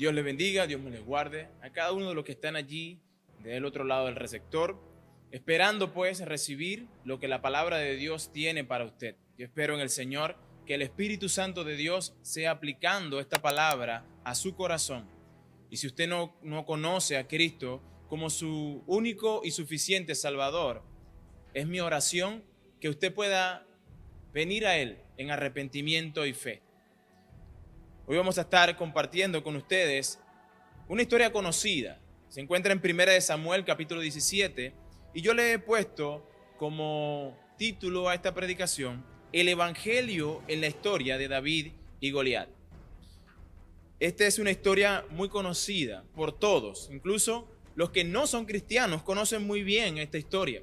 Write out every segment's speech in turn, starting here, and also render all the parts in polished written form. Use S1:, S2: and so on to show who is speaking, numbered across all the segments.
S1: Dios les bendiga, Dios me les guarde a cada uno de los que están allí del otro lado del receptor, esperando pues recibir lo que la palabra de Dios tiene para usted. Yo espero en el Señor que el Espíritu Santo de Dios sea aplicando esta palabra a su corazón. Y si usted no conoce a Cristo como su único y suficiente Salvador, es mi oración que usted pueda venir a Él en arrepentimiento y fe. Hoy vamos a estar compartiendo con ustedes una historia conocida. Se encuentra en 1 Samuel capítulo 17 y yo le he puesto como título a esta predicación el Evangelio en la historia de David y Goliat. Esta es una historia muy conocida por todos, incluso los que no son cristianos conocen muy bien esta historia.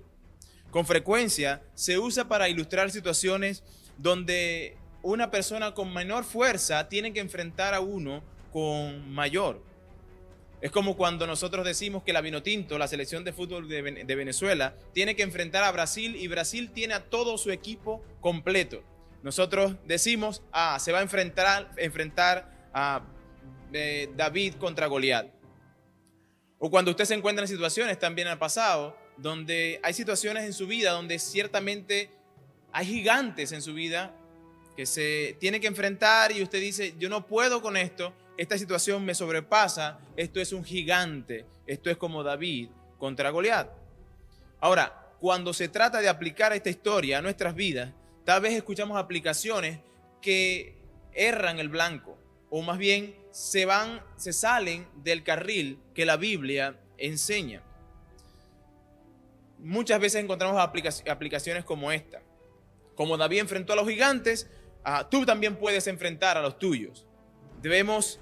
S1: Con frecuencia se usa para ilustrar situaciones donde una persona con menor fuerza tiene que enfrentar a uno con mayor. Es como cuando nosotros decimos que la Vinotinto, la selección de fútbol de Venezuela, tiene que enfrentar a Brasil y Brasil tiene a todo su equipo completo. Nosotros decimos, se va a enfrentar a David contra Goliat. O cuando usted se encuentra en situaciones, también al pasado, donde hay situaciones en su vida donde ciertamente hay gigantes en su vida que se tiene que enfrentar y usted dice, yo no puedo con esto, esta situación me sobrepasa, esto es un gigante, esto es como David contra Goliat. Ahora, cuando se trata de aplicar esta historia a nuestras vidas, tal vez escuchamos aplicaciones que erran el blanco, o más bien se salen del carril que la Biblia enseña. Muchas veces encontramos aplicaciones como esta. Como David enfrentó a los gigantes, tú también puedes enfrentar a los tuyos. Debemos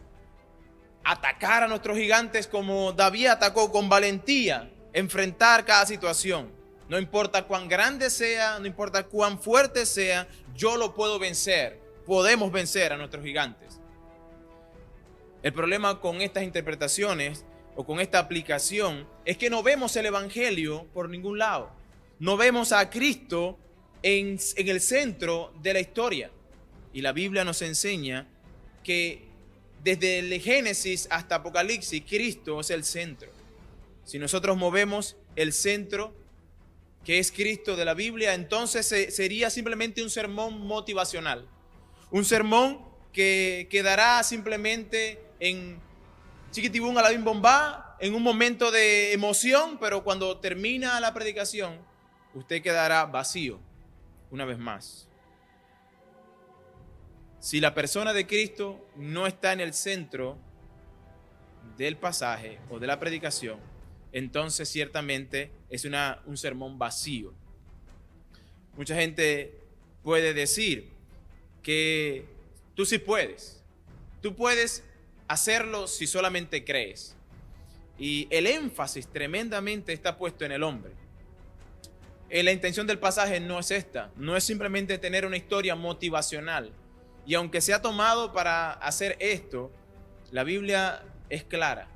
S1: atacar a nuestros gigantes como David atacó, con valentía, enfrentar cada situación. No importa cuán grande sea, no importa cuán fuerte sea, yo lo puedo vencer. Podemos vencer a nuestros gigantes. El problema con estas interpretaciones o con esta aplicación es que no vemos el Evangelio por ningún lado. No vemos a Cristo en el centro de la historia. Y la Biblia nos enseña que desde el Génesis hasta Apocalipsis, Cristo es el centro. Si nosotros movemos el centro, que es Cristo de la Biblia, entonces sería simplemente un sermón motivacional. Un sermón que quedará simplemente en chiquitibum a la bim bombá, en un momento de emoción, pero cuando termina la predicación, usted quedará vacío una vez más. Si la persona de Cristo no está en el centro del pasaje o de la predicación, entonces ciertamente es un sermón vacío. Mucha gente puede decir que tú sí puedes. Tú puedes hacerlo si solamente crees. Y el énfasis tremendamente está puesto en el hombre. La intención del pasaje no es esta, no es simplemente tener una historia motivacional. Y aunque se ha tomado para hacer esto, la Biblia es clara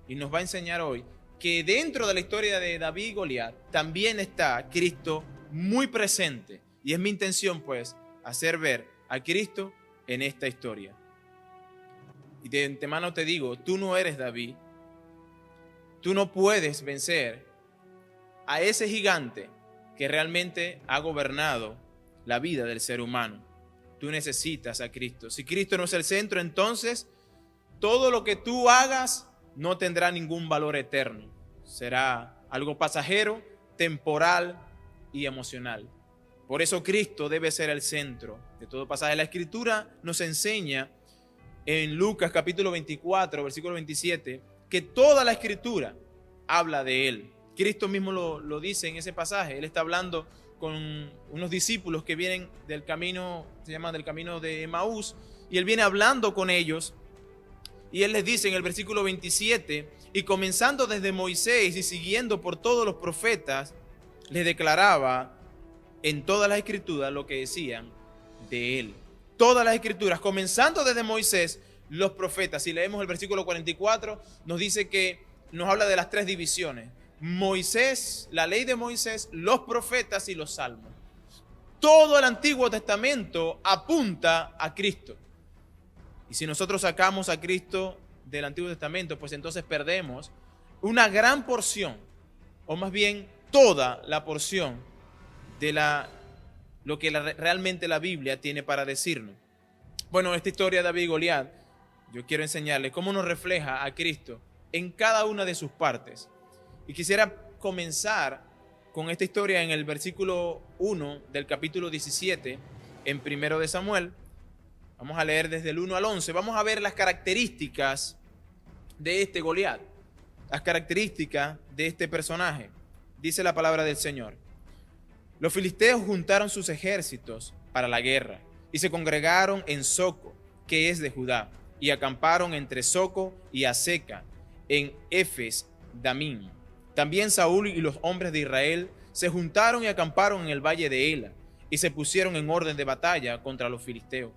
S1: y nos va a enseñar hoy que dentro de la historia de David y Goliat también está Cristo muy presente. Y es mi intención, pues, hacer ver a Cristo en esta historia. Y de antemano te digo, tú no eres David. Tú no puedes vencer a ese gigante que realmente ha gobernado la vida del ser humano. Tú necesitas a Cristo. Si Cristo no es el centro, entonces todo lo que tú hagas no tendrá ningún valor eterno. Será algo pasajero, temporal y emocional. Por eso Cristo debe ser el centro de todo pasaje. La Escritura nos enseña en Lucas capítulo 24, versículo 27, que toda la Escritura habla de Él. Cristo mismo lo dice en ese pasaje. Él está hablando con unos discípulos que vienen del camino, se llama del camino de Emaús, y Él viene hablando con ellos, y Él les dice en el versículo 27, y comenzando desde Moisés y siguiendo por todos los profetas, les declaraba en todas las Escrituras lo que decían de Él. Todas las Escrituras, comenzando desde Moisés, los profetas. Si leemos el versículo 44, nos dice que nos habla de las tres divisiones. Moisés, la ley de Moisés, los profetas y los salmos. Todo el Antiguo Testamento apunta a Cristo. Y si nosotros sacamos a Cristo del Antiguo Testamento, pues entonces perdemos una gran porción, o más bien toda la porción de lo que realmente la Biblia tiene para decirnos. Bueno, esta historia de David y Goliat, yo quiero enseñarles cómo nos refleja a Cristo en cada una de sus partes. Y quisiera comenzar con esta historia en el versículo 1 del capítulo 17 en 1 de Samuel. Vamos a leer desde el 1 al 11. Vamos a ver las características de este Goliat, las características de este personaje. Dice la palabra del Señor: los filisteos juntaron sus ejércitos para la guerra y se congregaron en Soco, que es de Judá, y acamparon entre Soco y Azeca, en Efes Damín. También Saúl y los hombres de Israel se juntaron y acamparon en el valle de Ela, y se pusieron en orden de batalla contra los filisteos.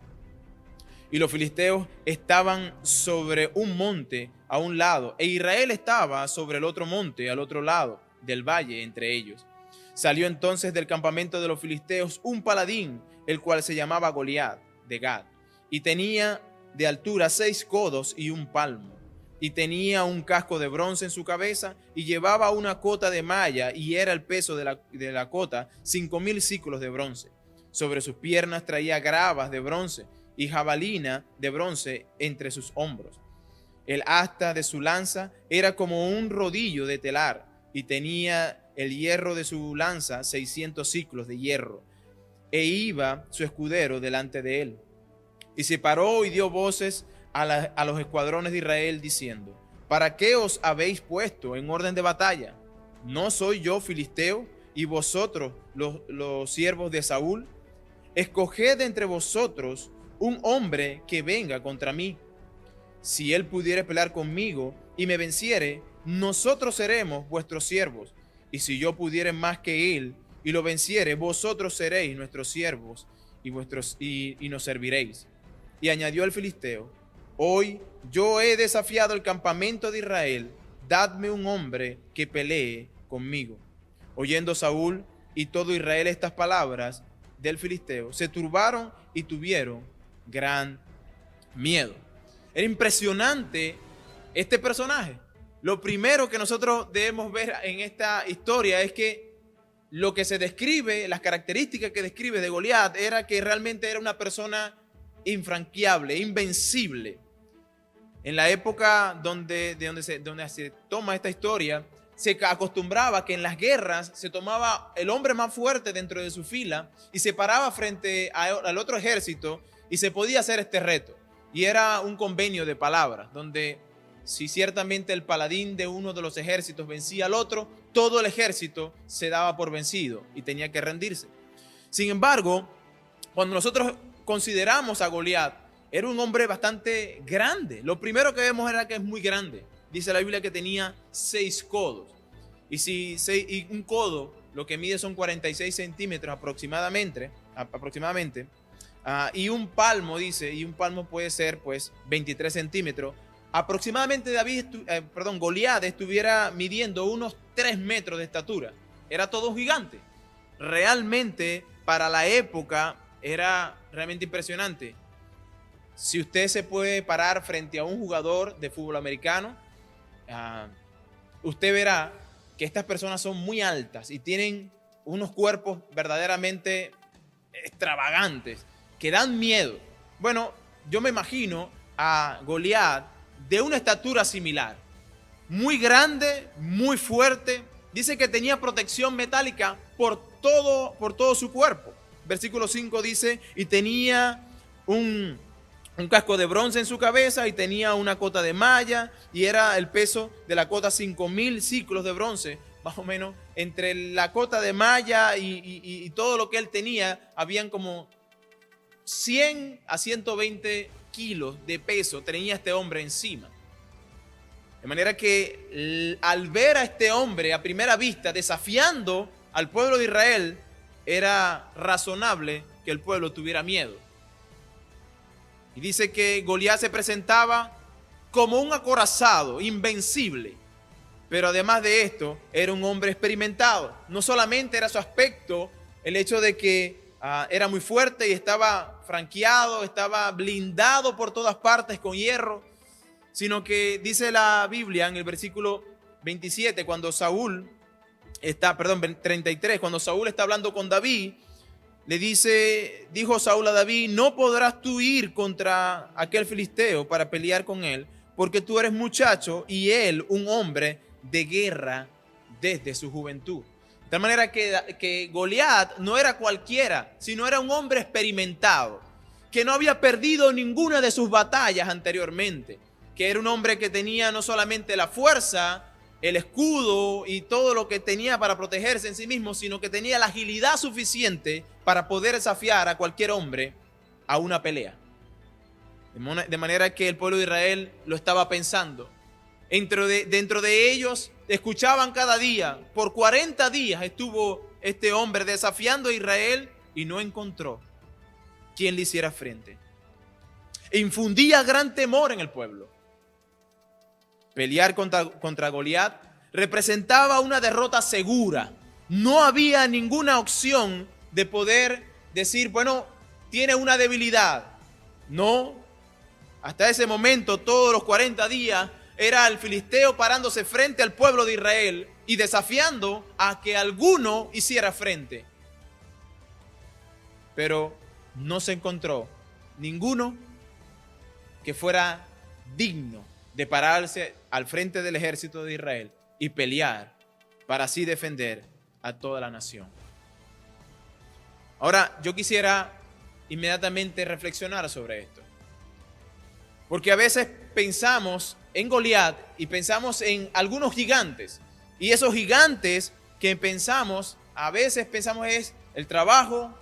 S1: Y los filisteos estaban sobre un monte a un lado, e Israel estaba sobre el otro monte al otro lado del valle entre ellos. Salió entonces del campamento de los filisteos un paladín, el cual se llamaba Goliat de Gat, y tenía de altura 6 codos y un palmo, y tenía un casco de bronce en su cabeza, y llevaba una cota de malla, y era el peso de la cota 5,000 siclos de bronce. Sobre sus piernas traía gravas de bronce, y jabalina de bronce entre sus hombros. El asta de su lanza era como un rodillo de telar, y tenía el hierro de su lanza 600 siclos de hierro, e iba su escudero delante de él. Y se paró y dio voces a los escuadrones de Israel, diciendo: ¿para qué os habéis puesto en orden de batalla? ¿No soy yo filisteo, y vosotros los siervos de Saúl? Escoged entre vosotros un hombre que venga contra mí. Si él pudiere pelear conmigo y me venciere, nosotros seremos vuestros siervos. Y si yo pudiere más que él y lo venciere, vosotros seréis nuestros siervos y nos serviréis. Y añadió el filisteo: hoy yo he desafiado el campamento de Israel, dadme un hombre que pelee conmigo. Oyendo Saúl y todo Israel estas palabras del filisteo, se turbaron y tuvieron gran miedo. Era impresionante este personaje. Lo primero que nosotros debemos ver en esta historia es que lo que se describe, las características que describe de Goliat, era que realmente era una persona infranqueable, invencible. En la época donde se toma esta historia, se acostumbraba que en las guerras se tomaba el hombre más fuerte dentro de su fila y se paraba frente al otro ejército y se podía hacer este reto. Y era un convenio de palabras, donde si ciertamente el paladín de uno de los ejércitos vencía al otro, todo el ejército se daba por vencido y tenía que rendirse. Sin embargo, cuando nosotros consideramos a Goliat, era un hombre bastante grande. Lo primero que vemos era que es muy grande. Dice la Biblia que tenía 6 codos. Y un codo, lo que mide son 46 centímetros aproximadamente. Y un palmo, dice, y un palmo puede ser pues 23 centímetros. Aproximadamente Goliat estuviera midiendo unos 3 metros de estatura. Era todo un gigante. Realmente, para la época, era realmente impresionante. Si usted se puede parar frente a un jugador de fútbol americano, usted verá que estas personas son muy altas y tienen unos cuerpos verdaderamente extravagantes que dan miedo. Bueno, yo me imagino a Goliat de una estatura similar, muy grande, muy fuerte. Dice que tenía protección metálica por todo su cuerpo. Versículo 5 dice: y tenía un casco de bronce en su cabeza, y tenía una cota de malla, y era el peso de la cota 5,000 siclos de bronce. Más o menos entre la cota de malla y todo lo que él tenía, habían como 100 a 120 kilos de peso tenía este hombre encima. De manera que al ver a este hombre a primera vista desafiando al pueblo de Israel, era razonable que el pueblo tuviera miedo. Y dice que Goliat se presentaba como un acorazado, invencible. Pero además de esto, era un hombre experimentado. No solamente era su aspecto, el hecho de que era muy fuerte y estaba franqueado, estaba blindado por todas partes con hierro. sino que dice la Biblia en el versículo 27, cuando Saúl está, 33, cuando Saúl está hablando con David, dijo Saúl a David: no podrás tú ir contra aquel filisteo para pelear con él, porque tú eres muchacho y él un hombre de guerra desde su juventud. De tal manera que Goliat no era cualquiera, sino era un hombre experimentado, que no había perdido ninguna de sus batallas anteriormente, que era un hombre que tenía no solamente la fuerza, el escudo y todo lo que tenía para protegerse en sí mismo, sino que tenía la agilidad suficiente para poder desafiar a cualquier hombre a una pelea. De manera que el pueblo de Israel lo estaba pensando. Dentro de ellos escuchaban cada día. Por 40 días estuvo este hombre desafiando a Israel y no encontró quien le hiciera frente. E infundía gran temor en el pueblo. Pelear contra Goliat representaba una derrota segura. No había ninguna opción de poder decir, bueno, tiene una debilidad. No, hasta ese momento, todos los 40 días, era el filisteo parándose frente al pueblo de Israel y desafiando a que alguno hiciera frente. Pero no se encontró ninguno que fuera digno de pararse al frente del ejército de Israel y pelear para así defender a toda la nación. Ahora, yo quisiera inmediatamente reflexionar sobre esto, porque a veces pensamos en Goliat y pensamos en algunos gigantes, y esos gigantes que a veces pensamos es el trabajo,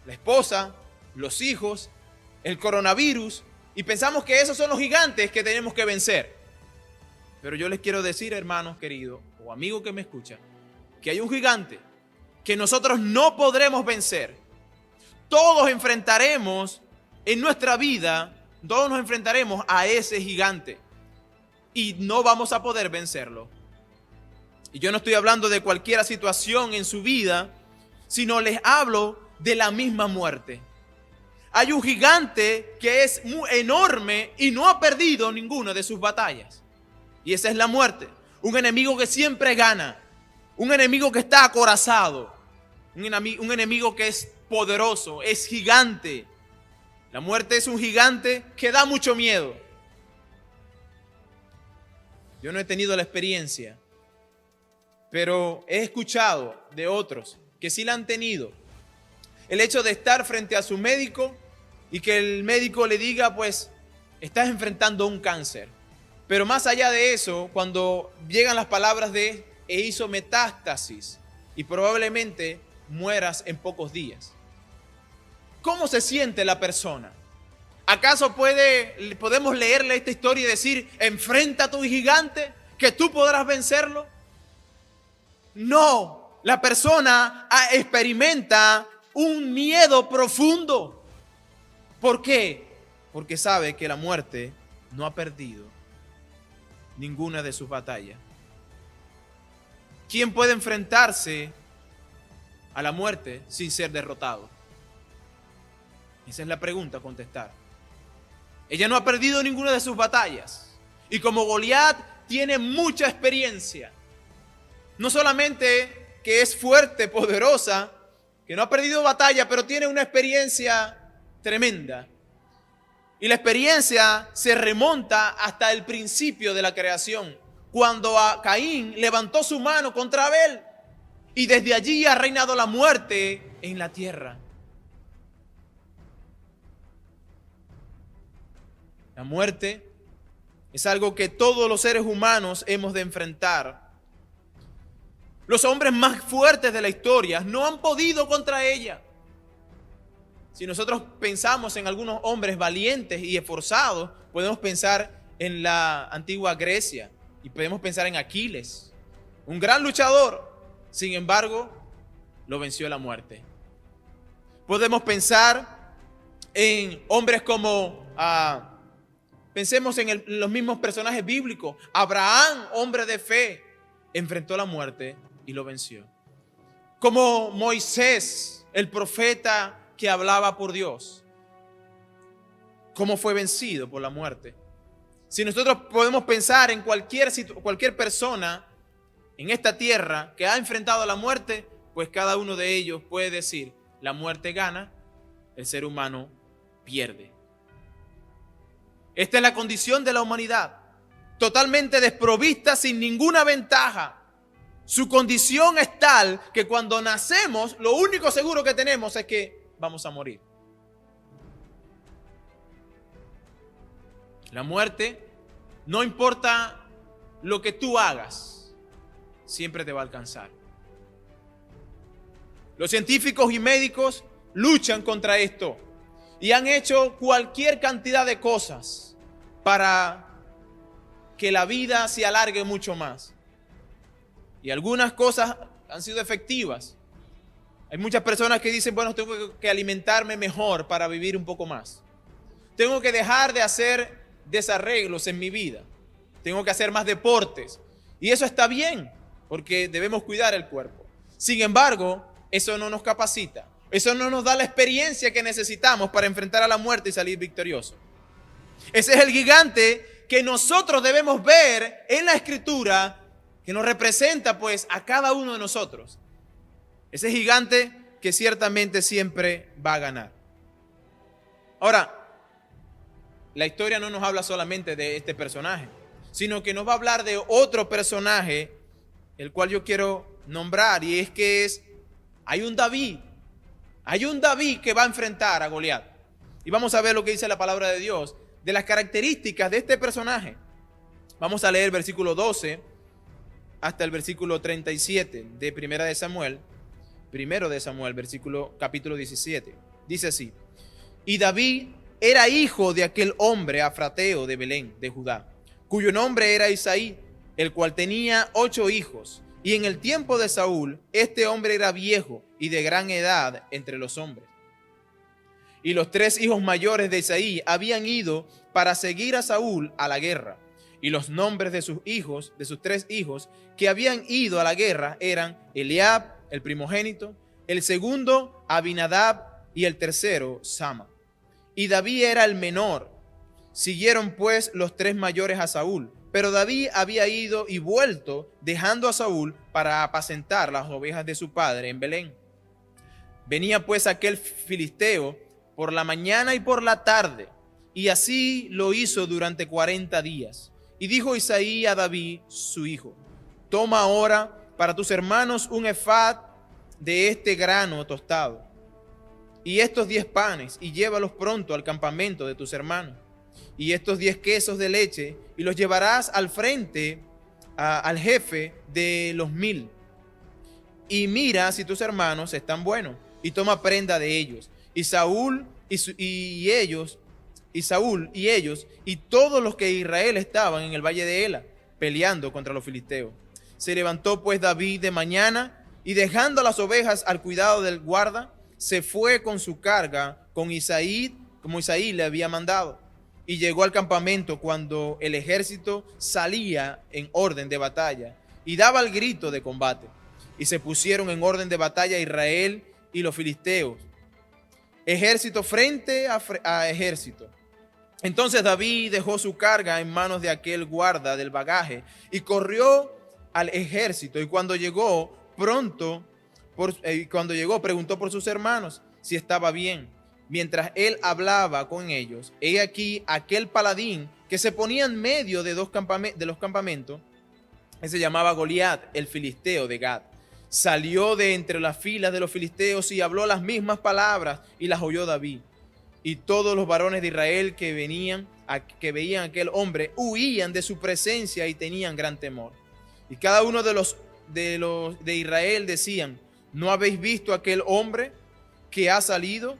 S1: la esposa, los hijos, el coronavirus, y pensamos que esos son los gigantes que tenemos que vencer. Pero yo les quiero decir, hermanos queridos o amigos que me escuchan, que hay un gigante que nosotros no podremos vencer. Todos enfrentaremos en nuestra vida, todos nos enfrentaremos a ese gigante y no vamos a poder vencerlo. Y yo no estoy hablando de cualquier situación en su vida, sino les hablo de la misma muerte. Hay un gigante que es muy enorme y no ha perdido ninguna de sus batallas. Y esa es la muerte. Un enemigo que siempre gana. Un enemigo que está acorazado. Un enemigo que es poderoso, es gigante. La muerte es un gigante que da mucho miedo. Yo no he tenido la experiencia, pero he escuchado de otros que sí la han tenido. El hecho de estar frente a su médico y que el médico le diga, pues, estás enfrentando un cáncer. Pero más allá de eso, cuando llegan las palabras de hizo metástasis y probablemente mueras en pocos días. ¿Cómo se siente la persona? ¿Acaso podemos leerle esta historia y decir, enfrenta a tu gigante, que tú podrás vencerlo? No, la persona experimenta un miedo profundo. ¿Por qué? Porque sabe que la muerte no ha perdido ninguna de sus batallas. ¿Quién puede enfrentarse a la muerte sin ser derrotado? Esa es la pregunta a contestar. Ella no ha perdido ninguna de sus batallas. Y como Goliat tiene mucha experiencia, no solamente que es fuerte, poderosa, que no ha perdido batalla, pero tiene una experiencia tremenda. Y la experiencia se remonta hasta el principio de la creación, cuando a Caín levantó su mano contra Abel. Y desde allí ha reinado la muerte en la tierra. La muerte es algo que todos los seres humanos hemos de enfrentar. Los hombres más fuertes de la historia no han podido contra ella. Si nosotros pensamos en algunos hombres valientes y esforzados, podemos pensar en la antigua Grecia y podemos pensar en Aquiles, un gran luchador. Sin embargo, lo venció la muerte. Podemos pensar en hombres como, pensemos en los mismos personajes bíblicos. Abraham, hombre de fe, enfrentó la muerte y lo venció. Como Moisés, el profeta que hablaba por Dios. ¿Cómo fue vencido por la muerte? Si nosotros podemos pensar en cualquier persona en esta tierra que ha enfrentado a la muerte, pues cada uno de ellos puede decir, la muerte gana, el ser humano pierde. Esta es la condición de la humanidad, totalmente desprovista, sin ninguna ventaja. Su condición es tal que cuando nacemos, lo único seguro que tenemos es que vamos a morir. La muerte, no importa lo que tú hagas, siempre te va a alcanzar. Los científicos y médicos luchan contra esto y han hecho cualquier cantidad de cosas para que la vida se alargue mucho más. Y algunas cosas han sido efectivas. Hay muchas personas que dicen, bueno, tengo que alimentarme mejor para vivir un poco más. Tengo que dejar de hacer desarreglos en mi vida. Tengo que hacer más deportes. Y eso está bien, porque debemos cuidar el cuerpo. Sin embargo, eso no nos capacita. Eso no nos da la experiencia que necesitamos para enfrentar a la muerte y salir victoriosos. Ese es el gigante que nosotros debemos ver en la Escritura, que nos representa pues a cada uno de nosotros. Ese gigante que ciertamente siempre va a ganar. Ahora, la historia no nos habla solamente de este personaje, sino que nos va a hablar de otro personaje, el cual yo quiero nombrar, y es que hay un David que va a enfrentar a Goliat. Y vamos a ver lo que dice la palabra de Dios, de las características de este personaje. Vamos a leer versículo 12 hasta el versículo 37 de Primero de Samuel, capítulo 17. Dice así: y David era hijo de aquel hombre afrateo de Belén, de Judá, cuyo nombre era Isaí, el cual tenía 8 hijos. Y en el tiempo de Saúl, este hombre era viejo y de gran edad entre los hombres. Y los 3 hijos mayores de Isaí habían ido para seguir a Saúl a la guerra. Y los nombres de sus 3 hijos que habían ido a la guerra eran Eliab, el primogénito, el segundo Abinadab y el tercero Sama. Y David era el menor. Siguieron pues los 3 mayores a Saúl, pero David había ido y vuelto, dejando a Saúl para apacentar las ovejas de su padre en Belén. Venía pues aquel filisteo por la mañana y por la tarde, y así lo hizo durante 40 días. Y dijo Isaí a David, su hijo: toma ahora para tus hermanos un efad de este grano tostado, y estos 10 panes, y llévalos pronto al campamento de tus hermanos, y estos 10 quesos de leche, y los llevarás al frente al jefe de los 1000. Y mira si tus hermanos están buenos, y toma prenda de ellos. Y Saúl y ellos y todos los que Israel estaban en el valle de Ela, peleando contra los filisteos. Se levantó pues David de mañana, y dejando las ovejas al cuidado del guarda, se fue con su carga con Isaí, como Isaí le había mandado, y llegó al campamento cuando el ejército salía en orden de batalla y daba el grito de combate. Y se pusieron en orden de batalla Israel y los filisteos, ejército frente a ejército. Entonces David dejó su carga en manos de aquel guarda del bagaje y corrió al ejército, y cuando llegó preguntó por sus hermanos si estaba bien. Mientras él hablaba con ellos, he aquí aquel paladín que se ponía en medio de los campamentos, que se llamaba Goliat, el filisteo de Gat, salió de entre las filas de los filisteos y habló las mismas palabras, y las oyó David. Y todos los varones de Israel que veían a aquel hombre huían de su presencia y tenían gran temor. Y cada uno de Israel decían: ¿no habéis visto aquel hombre que ha salido?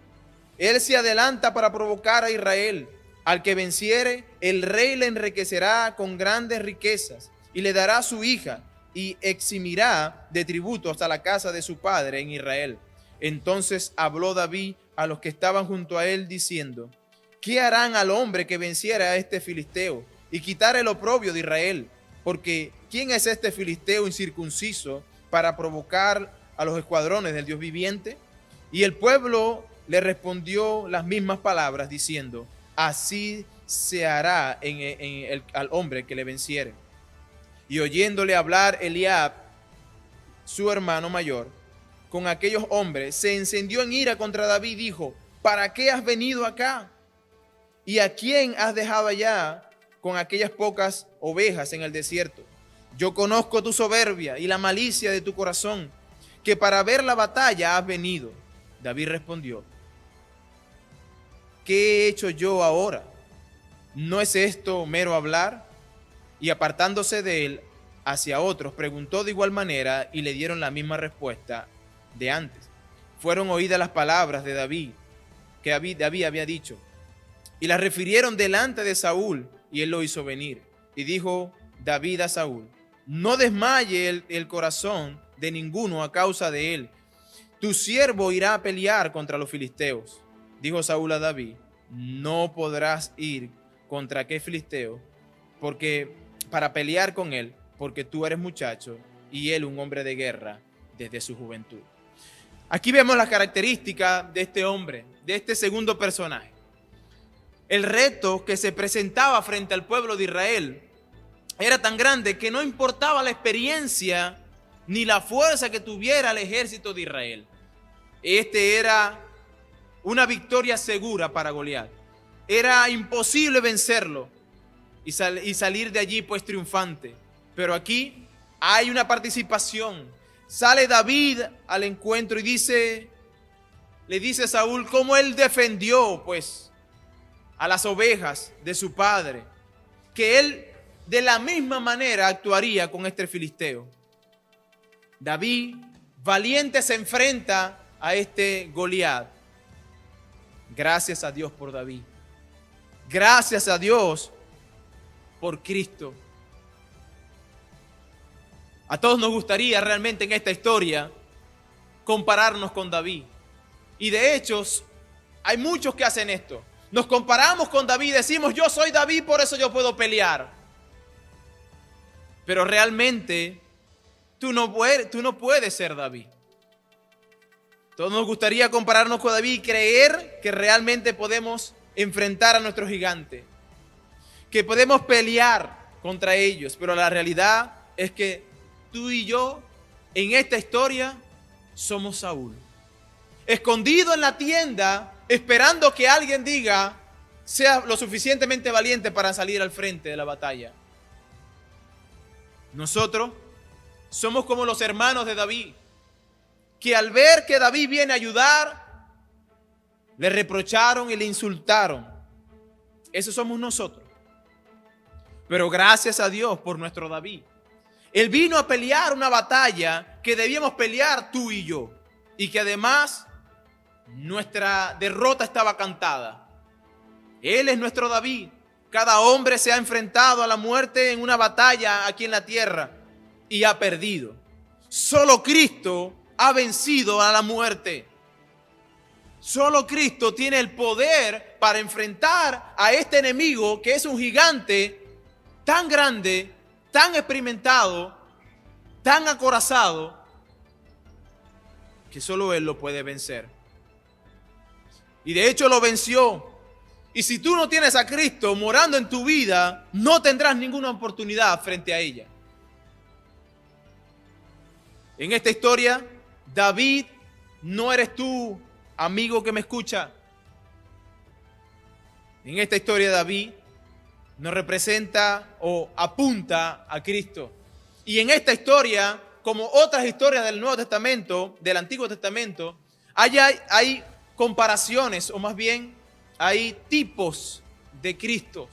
S1: Él se adelanta para provocar a Israel. Al que venciere, el rey le enriquecerá con grandes riquezas y le dará su hija, y eximirá de tributo hasta la casa de su padre en Israel. Entonces habló David a los que estaban junto a él, diciendo: ¿qué harán al hombre que venciera a este filisteo y quitara el oprobio de Israel? Porque ¿quién es este filisteo incircunciso para provocar a los escuadrones del Dios viviente? Y el pueblo le respondió las mismas palabras, diciendo: así se hará al hombre que le venciere. Y oyéndole hablar Eliab, su hermano mayor, con aquellos hombres, se encendió en ira contra David y dijo: ¿para qué has venido acá? ¿Y a quién has dejado allá con aquellas pocas ovejas en el desierto? Yo conozco tu soberbia y la malicia de tu corazón, que para ver la batalla has venido. David respondió: ¿qué he hecho yo ahora? ¿No es esto mero hablar? Y apartándose de él hacia otros, preguntó de igual manera y le dieron la misma respuesta de antes. Fueron oídas las palabras de David, que David había dicho, y las refirieron delante de Saúl, y él lo hizo venir. Y dijo David a Saúl: no desmaye el corazón de ninguno a causa de él. Tu siervo irá a pelear contra los filisteos. Dijo Saúl a David: no podrás ir contra aquel filisteo para pelear con él, porque tú eres muchacho y él un hombre de guerra desde su juventud. Aquí vemos las características de este hombre, de este segundo personaje. El reto que se presentaba frente al pueblo de Israel era tan grande que no importaba la experiencia ni la fuerza que tuviera el ejército de Israel. Este era una victoria segura para Goliat. Era imposible vencerlo y salir de allí pues triunfante. Pero aquí hay una participación. Sale David al encuentro y le dice a Saúl cómo él defendió pues a las ovejas de su padre, que él de la misma manera actuaría con este filisteo. David, valiente, se enfrenta a este Goliat. Gracias a Dios por David. Gracias a Dios por Cristo. A todos nos gustaría realmente en esta historia compararnos con David. Y de hecho, hay muchos que hacen esto. Nos comparamos con David, decimos: yo soy David, por eso yo puedo pelear. Pero realmente tú no puedes ser David. Todos nos gustaría compararnos con David y creer que realmente podemos enfrentar a nuestro gigante, que podemos pelear contra ellos. Pero la realidad es que tú y yo en esta historia somos Saúl, escondido en la tienda, esperando que alguien diga, sea lo suficientemente valiente para salir al frente de la batalla. Nosotros somos como los hermanos de David, que al ver que David viene a ayudar, le reprocharon y le insultaron. Esos somos nosotros. Pero gracias a Dios por nuestro David. Él vino a pelear una batalla que debíamos pelear tú y yo, y que además nuestra derrota estaba cantada. Él es nuestro David. Cada hombre se ha enfrentado a la muerte en una batalla aquí en la tierra y ha perdido. Solo Cristo ha vencido a la muerte. Solo Cristo tiene el poder para enfrentar a este enemigo que es un gigante tan grande, tan experimentado, tan acorazado, que solo Él lo puede vencer. Y de hecho lo venció. Y si tú no tienes a Cristo morando en tu vida, no tendrás ninguna oportunidad frente a ella. En esta historia, David no eres tú, amigo que me escucha. En esta historia, David nos representa o apunta a Cristo. Y en esta historia, como otras historias del Nuevo Testamento, del Antiguo Testamento, hay comparaciones, o más bien hay tipos de Cristo.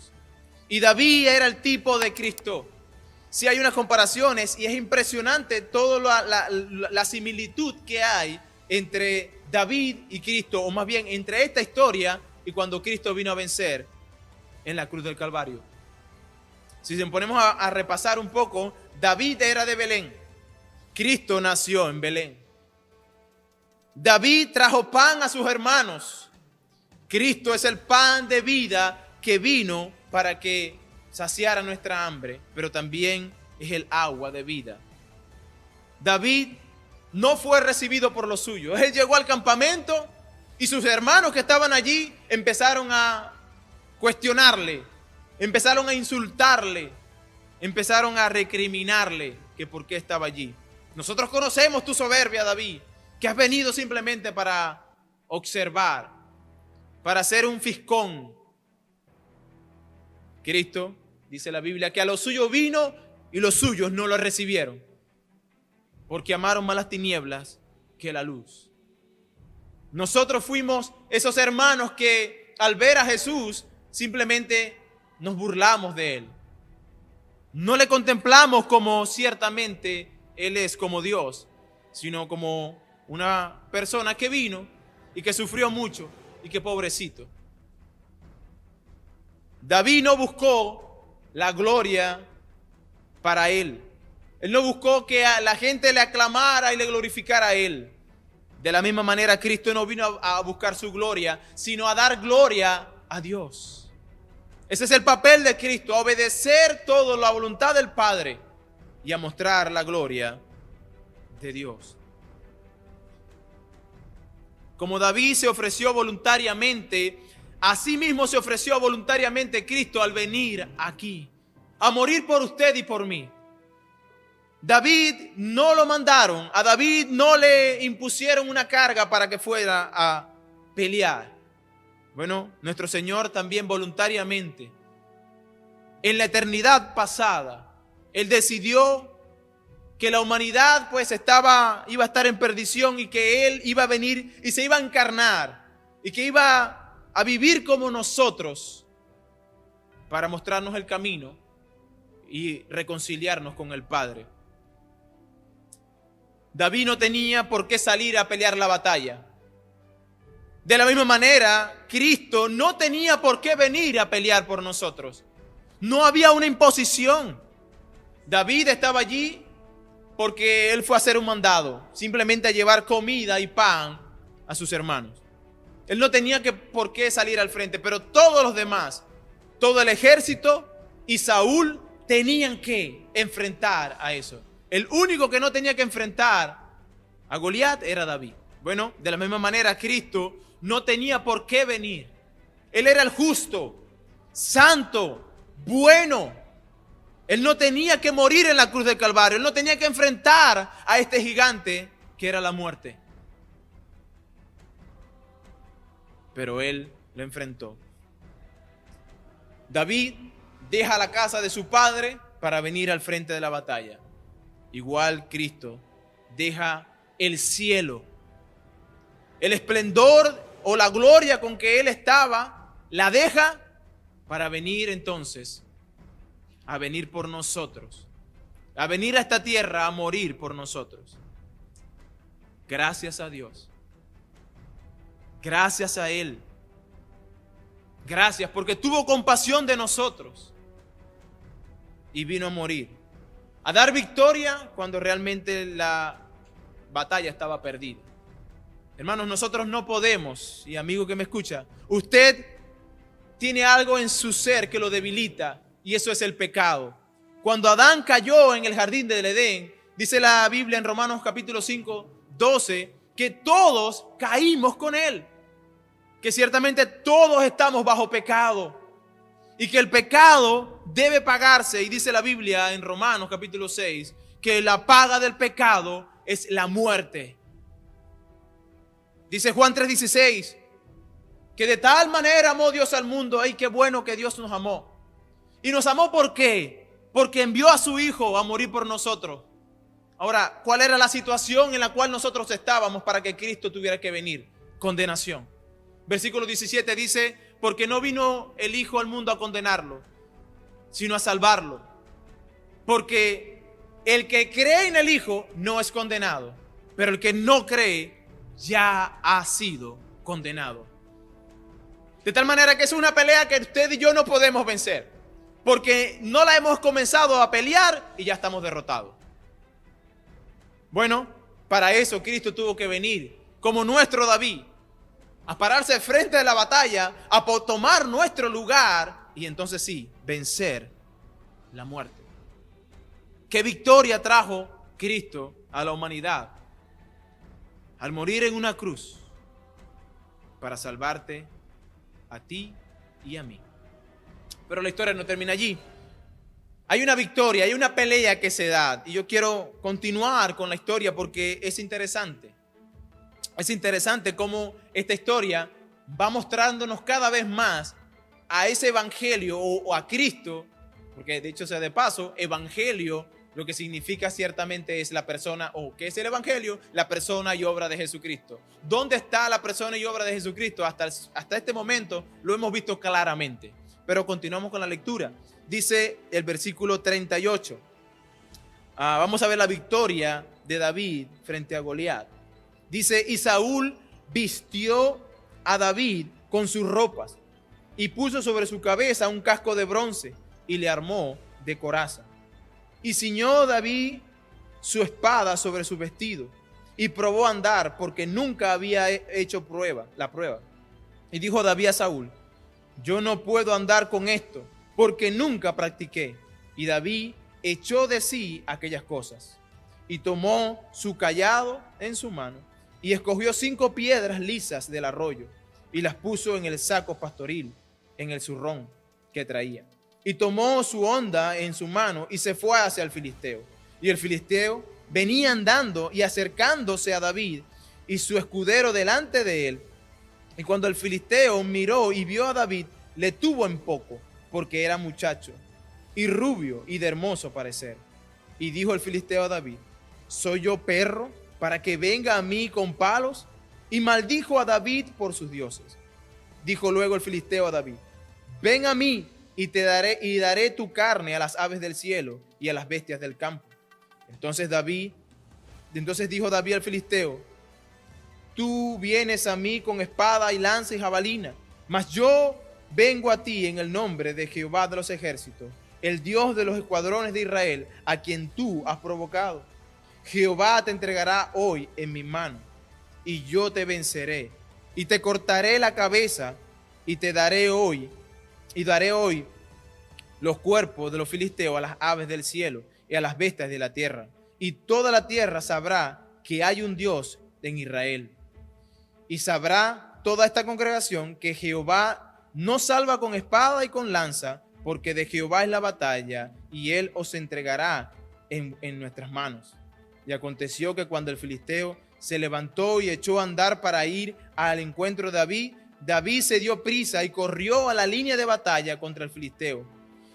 S1: Y David era el tipo de Cristo. Sí hay unas comparaciones y es impresionante toda la similitud que hay entre David y Cristo, o más bien entre esta historia y cuando Cristo vino a vencer en la cruz del Calvario. Si nos ponemos a repasar un poco, David era de Belén. Cristo nació en Belén. David trajo pan a sus hermanos. Cristo es el pan de vida que vino para que saciara nuestra hambre, pero también es el agua de vida. David no fue recibido por los suyos. Él llegó al campamento y sus hermanos que estaban allí empezaron a cuestionarle, empezaron a insultarle, empezaron a recriminarle que por qué estaba allí. Nosotros conocemos tu soberbia, David, que has venido simplemente para observar, para ser un fiscón. Cristo, dice la Biblia, que a los suyos vino y los suyos no lo recibieron, porque amaron más las tinieblas que la luz. Nosotros fuimos esos hermanos que al ver a Jesús simplemente nos burlamos de él. No le contemplamos como ciertamente él es como Dios, sino como una persona que vino y que sufrió mucho y que pobrecito. David no buscó la gloria para él. Él no buscó que a la gente le aclamara y le glorificara a él. De la misma manera, Cristo no vino a buscar su gloria, sino a dar gloria a Dios. Ese es el papel de Cristo, a obedecer toda la voluntad del Padre y a mostrar la gloria de Dios. Como David se ofreció voluntariamente, así mismo se ofreció voluntariamente Cristo al venir aquí, a morir por usted y por mí. David no lo mandaron, a David no le impusieron una carga para que fuera a pelear. Bueno, nuestro Señor también voluntariamente, en la eternidad pasada, Él decidió que la humanidad pues iba a estar en perdición y que Él iba a venir y se iba a encarnar y que iba a vivir como nosotros para mostrarnos el camino y reconciliarnos con el Padre. David no tenía por qué salir a pelear la batalla. De la misma manera, Cristo no tenía por qué venir a pelear por nosotros. No había una imposición. David estaba allí porque él fue a hacer un mandado, simplemente a llevar comida y pan a sus hermanos. Él no tenía por qué salir al frente, pero todos los demás, todo el ejército y Saúl tenían que enfrentar a eso. El único que no tenía que enfrentar a Goliat era David. Bueno, de la misma manera, Cristo no tenía por qué venir. Él era el justo, santo, bueno. Él no tenía que morir en la cruz del Calvario. Él no tenía que enfrentar a este gigante que era la muerte. Pero él lo enfrentó. David deja la casa de su padre para venir al frente de la batalla. Igual Cristo deja el cielo, el esplendor o la gloria con que Él estaba, la deja para venir entonces a venir por nosotros, a venir a esta tierra a morir por nosotros. Gracias a Dios, gracias a Él, gracias porque tuvo compasión de nosotros y vino a morir, a dar victoria cuando realmente la batalla estaba perdida. Hermanos, nosotros no podemos, y amigo que me escucha, usted tiene algo en su ser que lo debilita, y eso es el pecado. Cuando Adán cayó en el jardín del Edén, dice la Biblia en Romanos capítulo 5, 12, que todos caímos con él, que ciertamente todos estamos bajo pecado, y que el pecado debe pagarse, y dice la Biblia en Romanos capítulo 6, que la paga del pecado es la muerte. Dice Juan 3:16, que de tal manera amó Dios al mundo. ¡Ay, qué bueno que Dios nos amó! Y nos amó ¿por qué? Porque envió a su Hijo a morir por nosotros. Ahora, ¿cuál era la situación en la cual nosotros estábamos para que Cristo tuviera que venir? Condenación. Versículo 17 dice, porque no vino el Hijo al mundo a condenarlo, sino a salvarlo. Porque el que cree en el Hijo no es condenado, pero el que no cree ya ha sido condenado. De tal manera que es una pelea que usted y yo no podemos vencer, porque no la hemos comenzado a pelear y ya estamos derrotados. Bueno, para eso Cristo tuvo que venir como nuestro David, a pararse frente de la batalla, a tomar nuestro lugar y entonces sí, vencer la muerte. ¿Qué victoria trajo Cristo a la humanidad al morir en una cruz para salvarte a ti y a mí? Pero la historia no termina allí. Hay una victoria, hay una pelea que se da. Y yo quiero continuar con la historia porque es interesante. Es interesante cómo esta historia va mostrándonos cada vez más a ese evangelio o a Cristo. Porque de hecho sea de paso, evangelio lo que significa ciertamente es la persona, o ¿qué es el evangelio? La persona y obra de Jesucristo. ¿Dónde está la persona y obra de Jesucristo? Hasta este momento lo hemos visto claramente. Pero continuamos con la lectura. Dice el versículo 38. Vamos a ver la victoria de David frente a Goliat. Dice, y Saúl vistió a David con sus ropas y puso sobre su cabeza un casco de bronce y le armó de coraza. Y ciñó David su espada sobre su vestido y probó a andar porque nunca había hecho la prueba. Y dijo David a Saúl, yo no puedo andar con esto porque nunca practiqué. Y David echó de sí aquellas cosas y tomó su cayado en su mano y escogió 5 piedras lisas del arroyo y las puso en el saco pastoril, en el zurrón que traía. Y tomó su honda en su mano y se fue hacia el filisteo. Y el filisteo venía andando y acercándose a David y su escudero delante de él. Y cuando el filisteo miró y vio a David, le tuvo en poco, porque era muchacho y rubio y de hermoso parecer. Y dijo el filisteo a David, ¿soy yo perro para que venga a mí con palos? Y maldijo a David por sus dioses. Dijo luego el filisteo a David, ven a mí y daré tu carne a las aves del cielo y a las bestias del campo. Entonces dijo David al filisteo, tú vienes a mí con espada y lanza y jabalina, mas yo vengo a ti en el nombre de Jehová de los ejércitos, el Dios de los escuadrones de Israel, a quien tú has provocado. Jehová te entregará hoy en mi mano, y yo te venceré, y te cortaré la cabeza, y daré hoy los cuerpos de los filisteos a las aves del cielo y a las bestias de la tierra. Y toda la tierra sabrá que hay un Dios en Israel. Y sabrá toda esta congregación que Jehová no salva con espada y con lanza, porque de Jehová es la batalla, y él os entregará en nuestras manos. Y aconteció que cuando el filisteo se levantó y echó a andar para ir al encuentro de David, David se dio prisa y corrió a la línea de batalla contra el filisteo.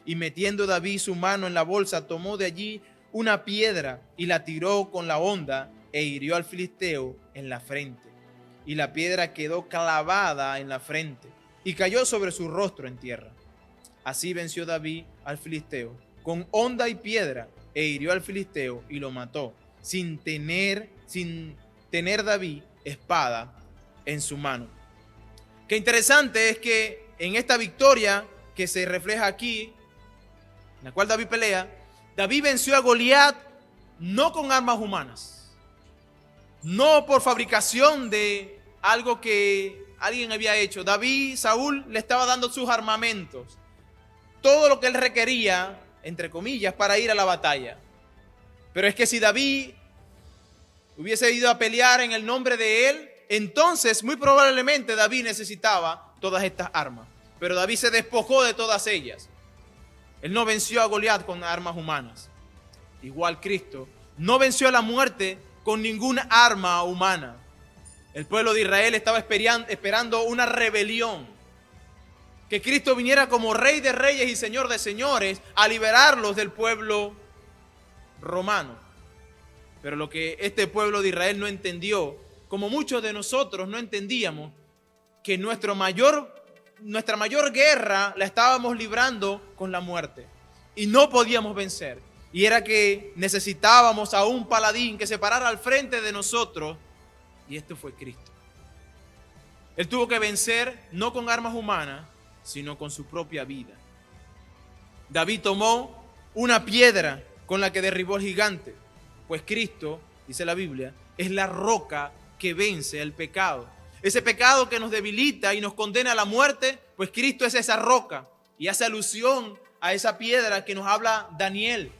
S1: Y metiendo David su mano en la bolsa, tomó de allí una piedra y la tiró con la honda e hirió al filisteo en la frente. Y la piedra quedó clavada en la frente y cayó sobre su rostro en tierra. Así venció David al filisteo con honda y piedra e hirió al filisteo y lo mató, sin tener David espada en su mano. Qué interesante es que en esta victoria que se refleja aquí, en la cual David pelea, David venció a Goliat no con armas humanas, no por fabricación de algo que alguien había hecho. Saúl le estaba dando sus armamentos, todo lo que él requería, entre comillas, para ir a la batalla. Pero es que si David hubiese ido a pelear en el nombre de él, entonces muy probablemente David necesitaba todas estas armas. Pero David se despojó de todas ellas. Él no venció a Goliat con armas humanas. Igual Cristo no venció a la muerte con ninguna arma humana. El pueblo de Israel estaba esperando una rebelión. Que Cristo viniera como Rey de Reyes y Señor de Señores a liberarlos del pueblo romano. Pero lo que este pueblo de Israel no entendió, como muchos de nosotros no entendíamos, que nuestra mayor guerra la estábamos librando con la muerte y no podíamos vencer. Y era que necesitábamos a un paladín que se parara al frente de nosotros, y esto fue Cristo. Él tuvo que vencer no con armas humanas, sino con su propia vida. David tomó una piedra con la que derribó al gigante, pues Cristo, dice la Biblia, es la roca que vence el pecado. Ese pecado que nos debilita y nos condena a la muerte, pues Cristo es esa roca. Y hace alusión a esa piedra que nos habla Daniel,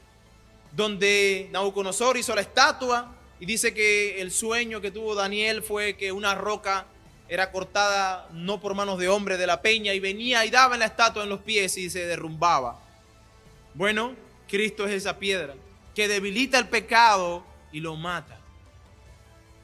S1: donde Nabucodonosor hizo la estatua y dice que el sueño que tuvo Daniel fue que una roca era cortada no por manos de hombre de la peña y venía y daba en la estatua en los pies y se derrumbaba. Bueno, Cristo es esa piedra que debilita el pecado y lo mata.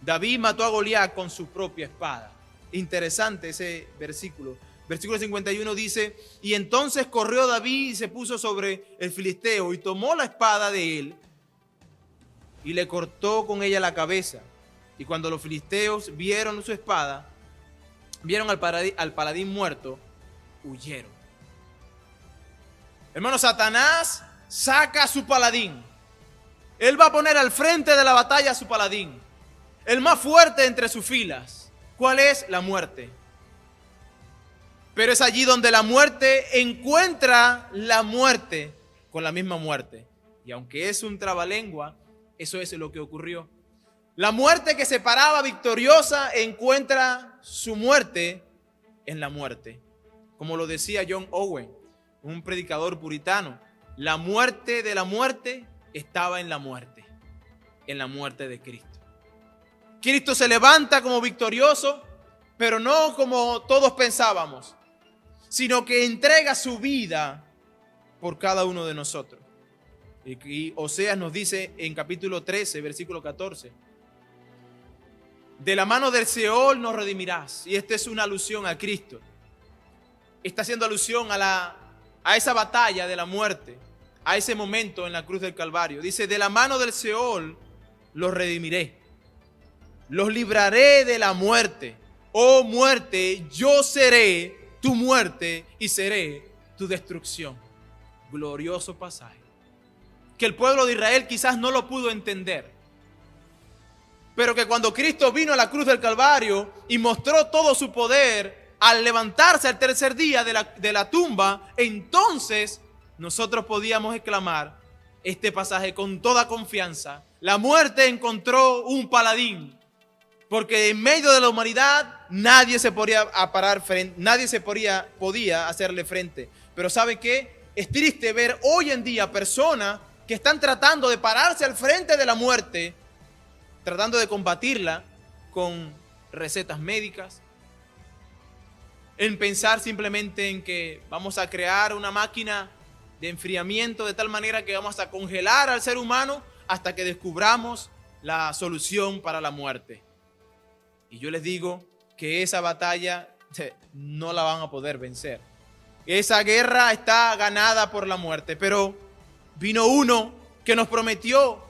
S1: David mató a Goliat con su propia espada. Interesante ese versículo. Versículo 51 dice: y entonces corrió David y se puso sobre el filisteo y tomó la espada de él y le cortó con ella la cabeza. Y cuando los filisteos vieron su espada, vieron al paladín muerto, huyeron. Hermano, Satanás saca a su paladín. Él va a poner al frente de la batalla a su paladín, el más fuerte entre sus filas. ¿Cuál es? La muerte. Pero es allí donde la muerte encuentra la muerte con la misma muerte. Y aunque es un trabalengua, eso es lo que ocurrió. La muerte que se paraba victoriosa encuentra su muerte en la muerte. Como lo decía John Owen, un predicador puritano, la muerte de la muerte estaba en la muerte de Cristo. Cristo se levanta como victorioso, pero no como todos pensábamos, sino que entrega su vida por cada uno de nosotros. Y Oseas nos dice en capítulo 13, versículo 14: de la mano del Seol nos redimirás. Y esta es una alusión a Cristo. Está haciendo alusión a esa batalla de la muerte, a ese momento en la cruz del Calvario. Dice: de la mano del Seol los redimiré, los libraré de la muerte. Oh muerte, yo seré tu muerte y seré tu destrucción. Glorioso pasaje que el pueblo de Israel quizás no lo pudo entender, pero que cuando Cristo vino a la cruz del Calvario y mostró todo su poder al levantarse al tercer día de la tumba, entonces nosotros podíamos exclamar este pasaje con toda confianza: la muerte encontró un paladín, porque en medio de la humanidad nadie se podía parar frente, nadie podía hacerle frente. Pero ¿sabe qué? Es triste ver hoy en día personas que están tratando de pararse al frente de la muerte, tratando de combatirla con recetas médicas, en pensar simplemente en que vamos a crear una máquina de enfriamiento de tal manera que vamos a congelar al ser humano hasta que descubramos la solución para la muerte. Y yo les digo que esa batalla no la van a poder vencer. Esa guerra está ganada por la muerte, pero vino uno que nos prometió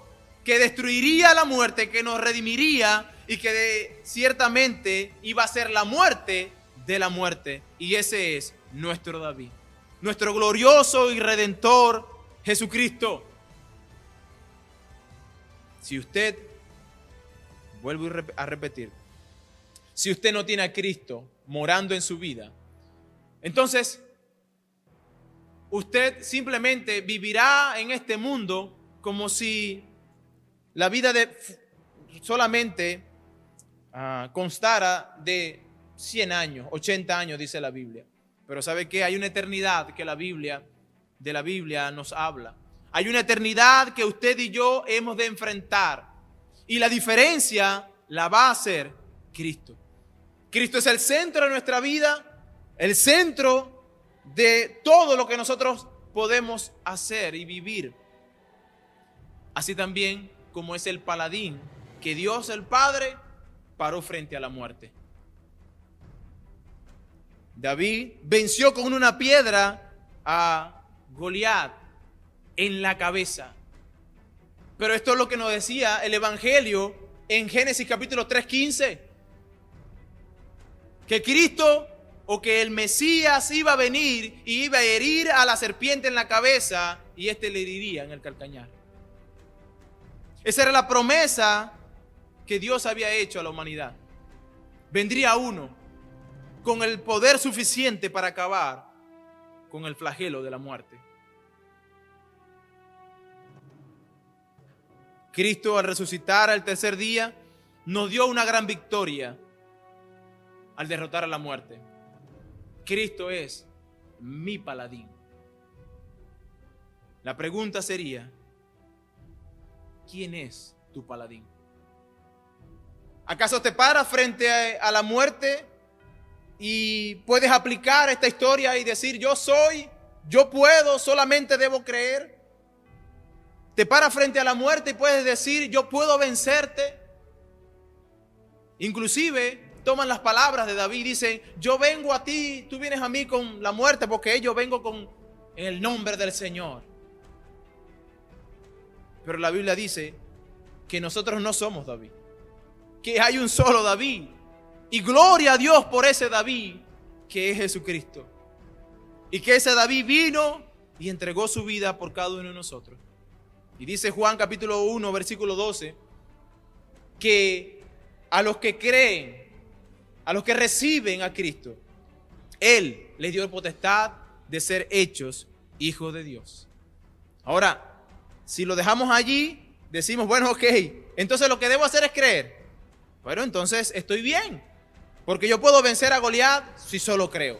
S1: que destruiría la muerte, que nos redimiría y que ciertamente iba a ser la muerte de la muerte. Y ese es nuestro David, nuestro glorioso y redentor Jesucristo. Si usted, vuelvo a repetir, si usted no tiene a Cristo morando en su vida, entonces usted simplemente vivirá en este mundo como si la vida solamente constara de 100 años, 80 años, dice la Biblia. Pero ¿sabe qué? Hay una eternidad que de la Biblia nos habla. Hay una eternidad que usted y yo hemos de enfrentar. Y la diferencia la va a hacer Cristo. Cristo es el centro de nuestra vida, el centro de todo lo que nosotros podemos hacer y vivir. Así también como es el paladín que Dios el Padre paró frente a la muerte. David venció con una piedra a Goliat en la cabeza. Pero esto es lo que nos decía el Evangelio en Génesis capítulo 3:15. Que Cristo o que el Mesías iba a venir y iba a herir a la serpiente en la cabeza y éste le heriría en el calcañar. Esa era la promesa que Dios había hecho a la humanidad. Vendría uno con el poder suficiente para acabar con el flagelo de la muerte. Cristo, al resucitar al tercer día, nos dio una gran victoria al derrotar a la muerte. Cristo es mi paladín. La pregunta sería: ¿quién es tu paladín? ¿Acaso te paras frente a la muerte y puedes aplicar esta historia y decir, yo soy, yo puedo, solamente debo creer. Te paras frente a la muerte y puedes decir, yo puedo vencerte. Inclusive toman las palabras de David, dicen, yo vengo a ti, tú vienes a mí con la muerte, porque yo vengo con el nombre del Señor. Pero la Biblia dice que nosotros no somos David, que hay un solo David, y gloria a Dios por ese David que es Jesucristo, y que ese David vino y entregó su vida por cada uno de nosotros. Y dice Juan capítulo 1 versículo 12 que a los que creen, a los que reciben a Cristo, Él les dio potestad de ser hechos hijos de Dios. Ahora, si lo dejamos allí, decimos, bueno, ok, entonces lo que debo hacer es creer. Bueno, entonces estoy bien, porque yo puedo vencer a Goliat si solo creo.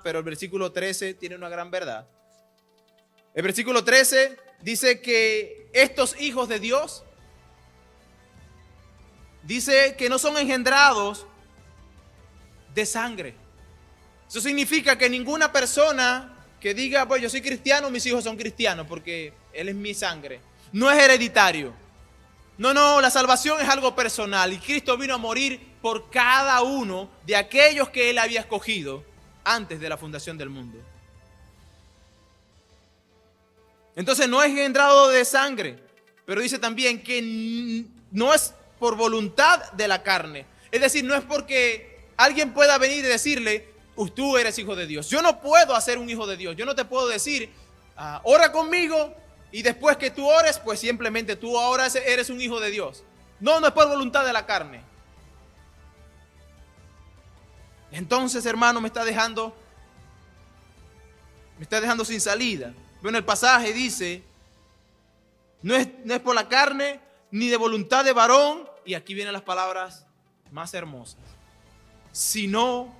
S1: Pero el versículo 13 tiene una gran verdad. El versículo 13 dice que estos hijos de Dios, dice que no son engendrados de sangre. Eso significa que ninguna persona que diga, pues yo soy cristiano, mis hijos son cristianos porque Él es mi sangre, no es hereditario. No, la salvación es algo personal y Cristo vino a morir por cada uno de aquellos que Él había escogido antes de la fundación del mundo. Entonces no es engendrado de sangre, pero dice también que no es por voluntad de la carne. Es decir, no es porque alguien pueda venir y decirle, tú eres hijo de Dios. Yo no puedo hacer un hijo de Dios. Yo no te puedo decir, ora conmigo y después que tú ores, pues simplemente tú ahora eres un hijo de Dios. No es por voluntad de la carne. Entonces, hermano, me está dejando sin salida. Bueno, el pasaje dice, no es por la carne, ni de voluntad de varón, y aquí vienen las palabras más hermosas, sino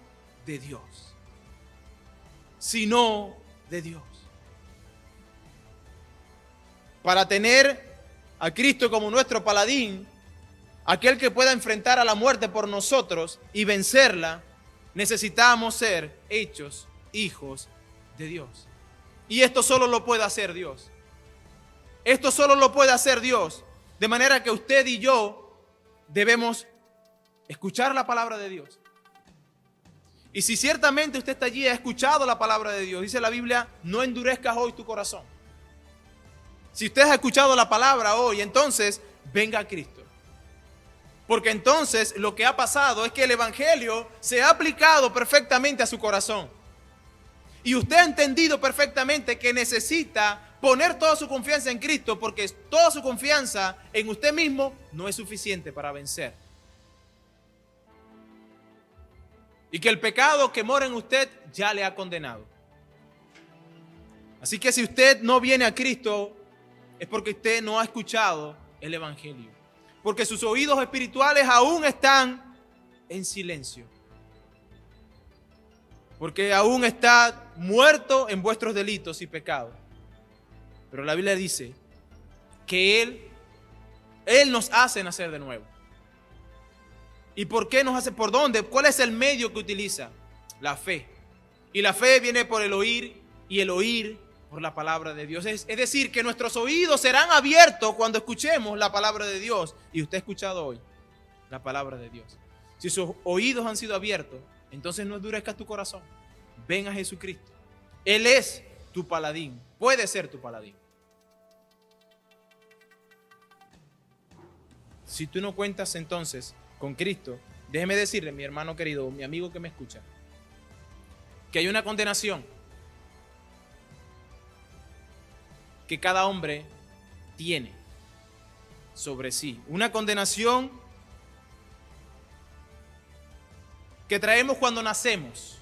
S1: de Dios. Sino de Dios. Para tener a Cristo como nuestro paladín, aquel que pueda enfrentar a la muerte por nosotros y vencerla, necesitamos ser hechos hijos de Dios. Y esto solo lo puede hacer Dios. Esto solo lo puede hacer Dios. De manera que usted y yo debemos escuchar la palabra de Dios. Y si ciertamente usted está allí y ha escuchado la palabra de Dios, dice la Biblia, no endurezcas hoy tu corazón. Si usted ha escuchado la palabra hoy, entonces venga a Cristo. Porque entonces lo que ha pasado es que el evangelio se ha aplicado perfectamente a su corazón. Y usted ha entendido perfectamente que necesita poner toda su confianza en Cristo, porque toda su confianza en usted mismo no es suficiente para vencer. Y que el pecado que mora en usted ya le ha condenado. Así que si usted no viene a Cristo, es porque usted no ha escuchado el evangelio. Porque sus oídos espirituales aún están en silencio. Porque aún está muerto en vuestros delitos y pecados. Pero la Biblia dice que Él nos hace nacer de nuevo. ¿Y por qué nos hace? ¿Por dónde? ¿Cuál es el medio que utiliza? La fe. Y la fe viene por el oír y el oír por la palabra de Dios. Es decir, que nuestros oídos serán abiertos cuando escuchemos la palabra de Dios. Y usted ha escuchado hoy la palabra de Dios. Si sus oídos han sido abiertos, entonces no endurezcas tu corazón. Ven a Jesucristo. Él es tu paladín. Puede ser tu paladín. Si tú no cuentas entonces con Cristo, déjeme decirle, mi hermano querido, mi amigo que me escucha, que hay una condenación que cada hombre tiene sobre sí. Una condenación que traemos cuando nacemos.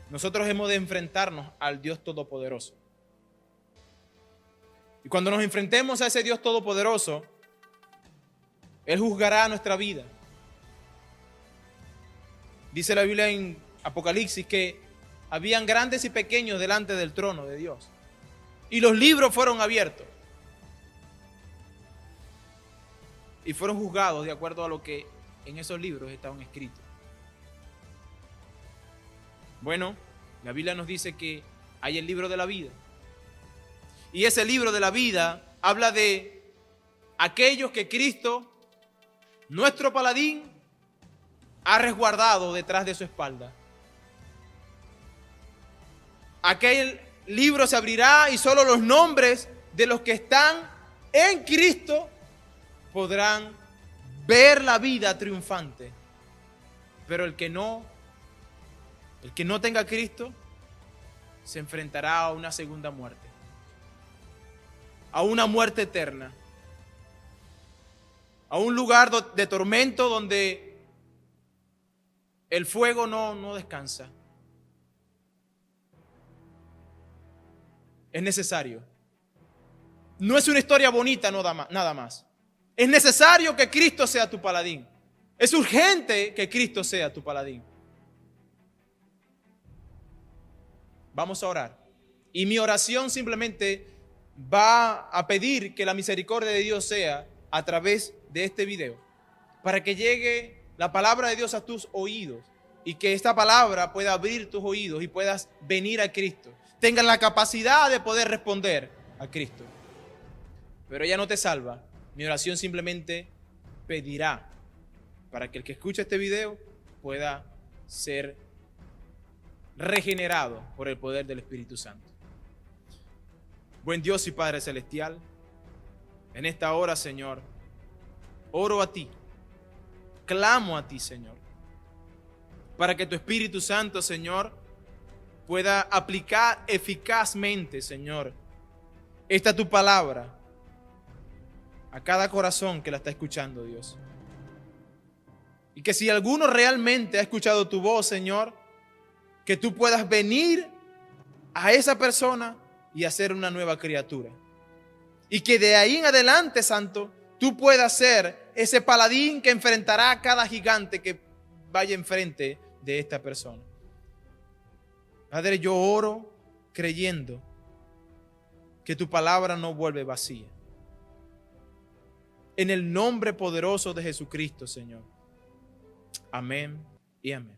S1: Nosotros hemos de enfrentarnos al Dios Todopoderoso. Y cuando nos enfrentemos a ese Dios Todopoderoso, Él juzgará nuestra vida. Dice la Biblia en Apocalipsis que habían grandes y pequeños delante del trono de Dios. Y los libros fueron abiertos. y fueron juzgados de acuerdo a lo que en esos libros estaban escritos. Bueno, la Biblia nos dice que hay el libro de la vida. Y ese libro de la vida habla de aquellos que Cristo, nuestro paladín, ha resguardado detrás de su espalda. Aquel libro se abrirá y solo los nombres de los que están en Cristo podrán ver la vida triunfante. Pero el que no tenga a Cristo se enfrentará a una segunda muerte, a una muerte eterna, a un lugar de tormento donde el fuego no descansa. Es necesario. No es una historia bonita nada más. Es necesario que Cristo sea tu paladín. Es urgente que Cristo sea tu paladín. Vamos a orar. Y mi oración simplemente va a pedir que la misericordia de Dios sea a través de este video, para que llegue la palabra de Dios a tus oídos y que esta palabra pueda abrir tus oídos y puedas venir a Cristo. Tengan la capacidad de poder responder a Cristo. Pero ella no te salva. Mi oración simplemente pedirá para que el que escuche este video pueda ser regenerado por el poder del Espíritu Santo. Buen Dios y Padre Celestial, en esta hora, Señor, oro a ti, clamo a ti, Señor, para que tu Espíritu Santo, Señor, pueda aplicar eficazmente, Señor, esta tu palabra a cada corazón que la está escuchando, Dios. Y que si alguno realmente ha escuchado tu voz, Señor, que tú puedas venir a esa persona y hacer una nueva criatura. Y que de ahí en adelante, Santo, tú puedas ser ese paladín que enfrentará a cada gigante que vaya enfrente de esta persona. Padre, yo oro creyendo que tu palabra no vuelve vacía. En el nombre poderoso de Jesucristo, Señor. Amén y amén.